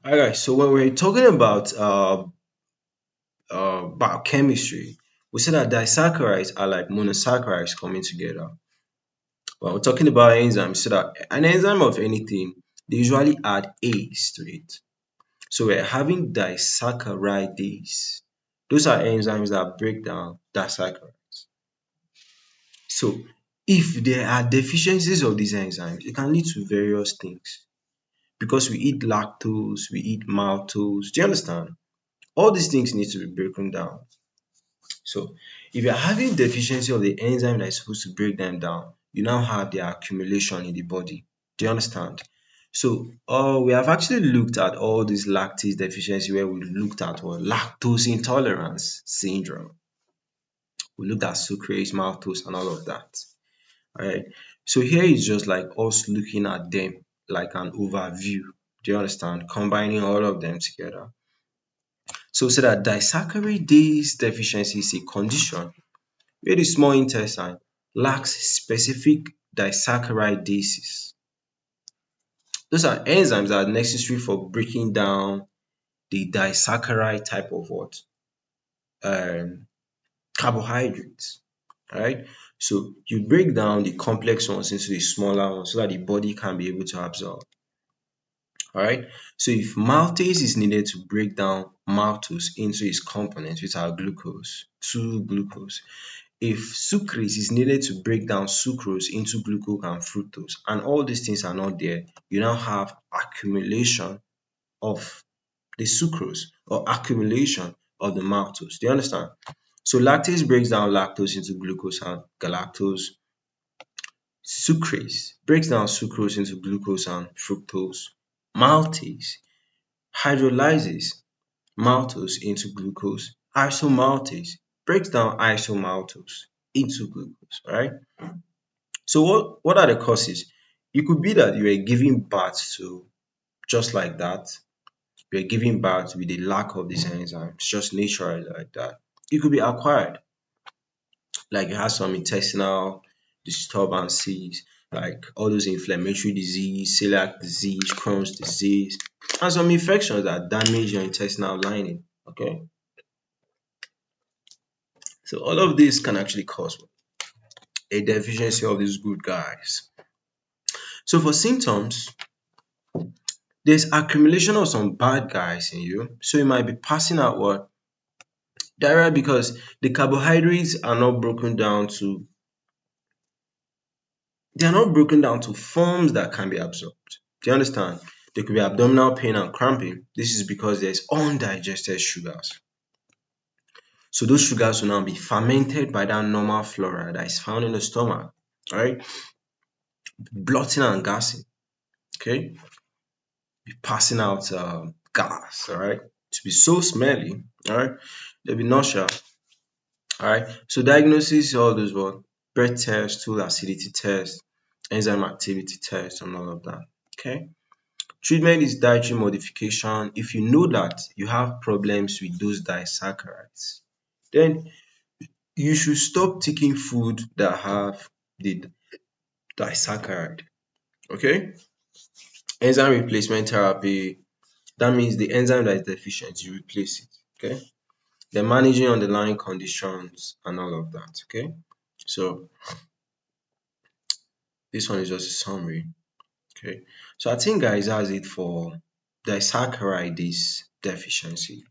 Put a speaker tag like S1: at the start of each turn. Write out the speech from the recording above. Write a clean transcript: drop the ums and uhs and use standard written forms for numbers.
S1: Alright, so when we're talking about biochemistry, we say that disaccharides are like monosaccharides coming together. When we're talking about enzymes, so that an enzyme of anything, they usually add A's to it. So we're having disaccharides. Those are enzymes that break down disaccharides. So if there are deficiencies of these enzymes, it can lead to various things. Because we eat lactose, we eat maltose. Do you understand? All these things need to be broken down. So if you're having deficiency of the enzyme that is supposed to break them down, you now have their accumulation in the body. Do you understand? So we have actually looked at all these lactase deficiency where we looked at what lactose intolerance syndrome. We looked at sucrase, maltose, and all of that. Alright. So here is just like us looking at them like an overview. Do you understand? Combining all of them together. So that disaccharide deficiency is a condition where the small intestine lacks specific disaccharidases. Those are enzymes that are necessary for breaking down the disaccharide type of what? Um, Carbohydrates. Right? So you break down the complex ones into the smaller ones so that the body can be able to absorb. Alright, so if maltase is needed to break down maltose into its components, which are glucose, 2-glucose. If sucrase is needed to break down sucrose into glucose and fructose, and all these things are not there, you now have accumulation of the sucrose or accumulation of the maltose. Do you understand? So lactase breaks down lactose into glucose and galactose. Sucrase breaks down sucrose into glucose and fructose. Maltase hydrolyzes maltose into glucose. Isomaltase breaks down isomaltose into glucose. Alright. So what are the causes? It could be that you were giving birth to just like that. You were giving birth with a lack of these enzymes, just naturally like that. It could be acquired, like you have some intestinal disturbances, like all those inflammatory disease, celiac disease, Crohn's disease, and some infections that damage your intestinal lining. Okay, so all of this can actually cause a deficiency of these good guys. So for symptoms, there's accumulation of some bad guys in you. So you might be passing out what? Diarrhea, because the carbohydrates are not broken down to forms that can be absorbed. Do you understand? There could be abdominal pain and cramping. This is because there's undigested sugars. So those sugars will now be fermented by that normal flora that is found in the stomach. Alright? Bloating and gassing. Okay? Be passing out gas. Alright? To be so smelly. Alright? There'll be nausea. Alright? So diagnosis, all those what? Breath test, stool acidity test, enzyme activity test, and all of that. Okay? Treatment is dietary modification. If you know that you have problems with those disaccharides, then you should stop taking food that have the disaccharide. Okay? Enzyme replacement therapy, that means the enzyme that is deficient, you replace it. Okay? Then managing underlying conditions and all of that. Okay? So this one is just a summary. Okay? So I think guys that's it for disaccharidase deficiency.